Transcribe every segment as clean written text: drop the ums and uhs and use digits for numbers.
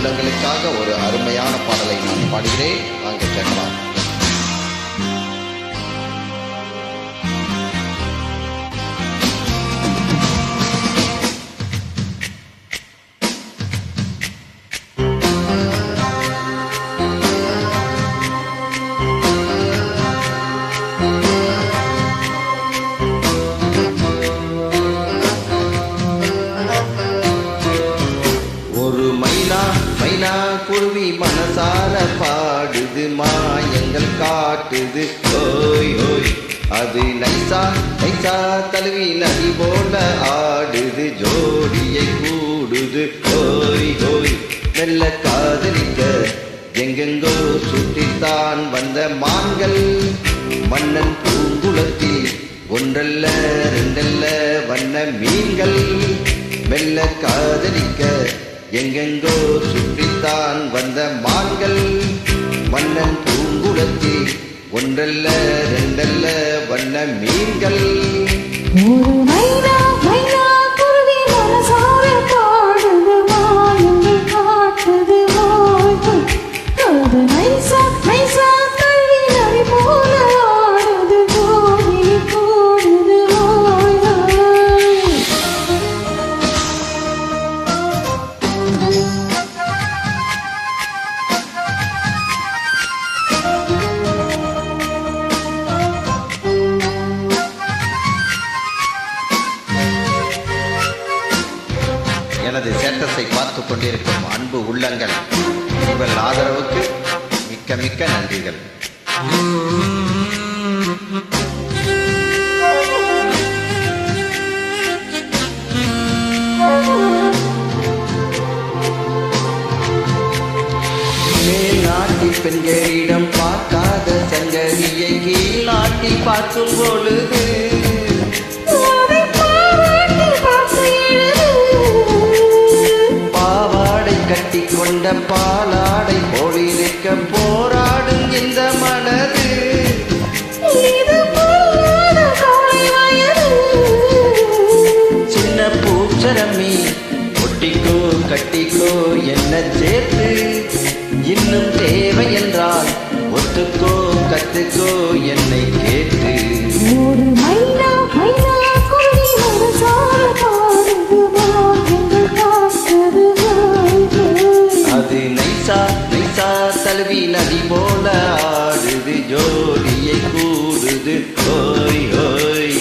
உள்ளங்களுக்காக ஒரு அருமையான பாடலை நான் பாடுகிறேன். வாங்க கேட்கலாம். மைனா குருவி மனசார பாடுது, மாயங்கள் காட்டுது, ஓய் ஓய். அது நைசா நைசா தழுவி நதி போல ஆடுது, ஜோடியை கூடுது, ஓய் ஓய். மெல்ல காதலிக்க எங்கெங்கோ சுற்றித்தான் வந்த மான்கள், மன்னன் பூங்குளத்தில் ஒன்றல்ல ரெண்டல்ல வண்ண மீன்கள். மெல்ல காதலிக்க எங்கெங்கோ சுற்றித்தான் வந்த மான்கள், மன்னன் பூங்குளத்தில் ஒன்றல்ல ரெண்டல்ல வண்ண மீன்கள். ஒரு மைனா மைனா குருவி மனசார பாடுது, மாயங்கள் காட்டுது, ஓய் ஓய். அது நைசா நைசா தழுவி நதி போல ஆடுது, ஜோடி கூடுது, ஓய் ஓய். எனது சேட்டத்தை பார்த்து கொண்டிருக்கும் அன்பு உள்ளங்கள், உங்கள் ஆதரவுக்கு மிக்க மிக்க நன்றிகள். மேல்நாட்டி பெண்களிடம் பார்க்காத சங்கதியை கீழ்நாட்டி பார்க்கும் பொழுது, கட்டி கொண்ட பாலாடை போலிருக்க போராடும் இந்த மனது, சின்ன பூச்சரமி ஒட்டிக்கோ கட்டிக்கோ என்ன சேர்த்து, இன்னும் தேவை என்றால் ஒத்துக்கோ கத்துக்கோ என்னை கேட்டு. ஒரு மைனா மைனா குருவி மனசார பாடுது, மாயங்கள் காட்டுது, அது நைசா நைசா தழுவி நதி போல ஆடுது, ஜோடியை கூடுது, ஓய் ஓய்.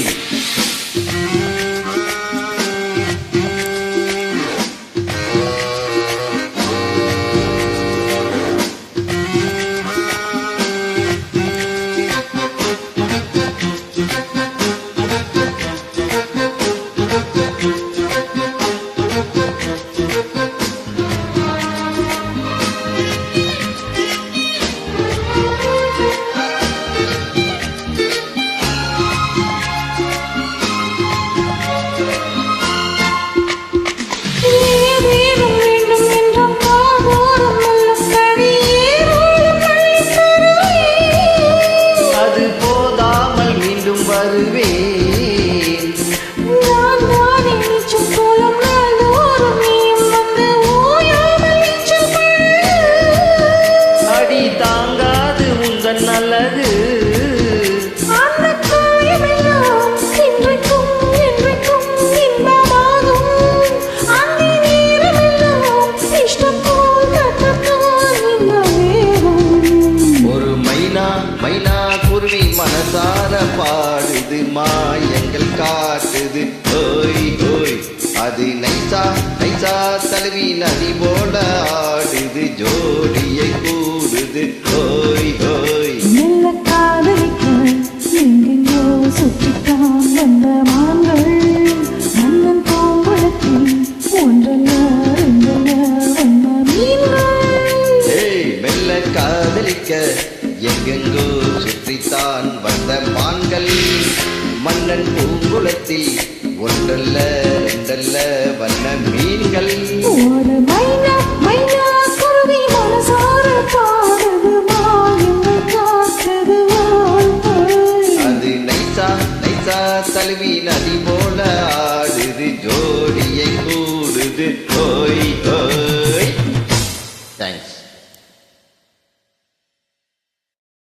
தாங்காது உங்கள் நல்லது, அந்த காயமெல்லாம் இன்றைக்கும் என்றைக்கும் இன்பமாகும், அந்த நேரமெல்லாம் இஷ்டம் போல் கட்டத்தான் இந்த வேகம். ஒரு மைனா மைனா குருவி மனசார பாடுது, மாயங்கள் காட்டுது, ஓய் ஓய். அது நைசா நைசா தழுவி நதி போல ஆடுது, ஜோடியை கூடுது, ஓய் ஓய். மெல்ல காதலிக்க எங்கெங்கோ சுற்றித்தான் வந்த மான்கள், மன்னன் பூங்குளத்தில் ஒன்றல்ல ரெண்டல்ல வண்ண மீன்கள். மெல்ல காதலிக்க எங்கெங்கோ சுற்றித்தான் வந்த மான்கள், மன்னன் பூங்குளத்தில் ஒன்றல்ல ரெண்டல்ல வண்ண மீன்கள். ஒரு மைனா மைனா குருவி மனசார பாடுது, மாயங்கள் காட்டுது, ஓய் ஓய். அது நைசா நைசா தழுவி நதி போல ஆடுது, ஜோடியை கூடுது, ஓய் ஓய்.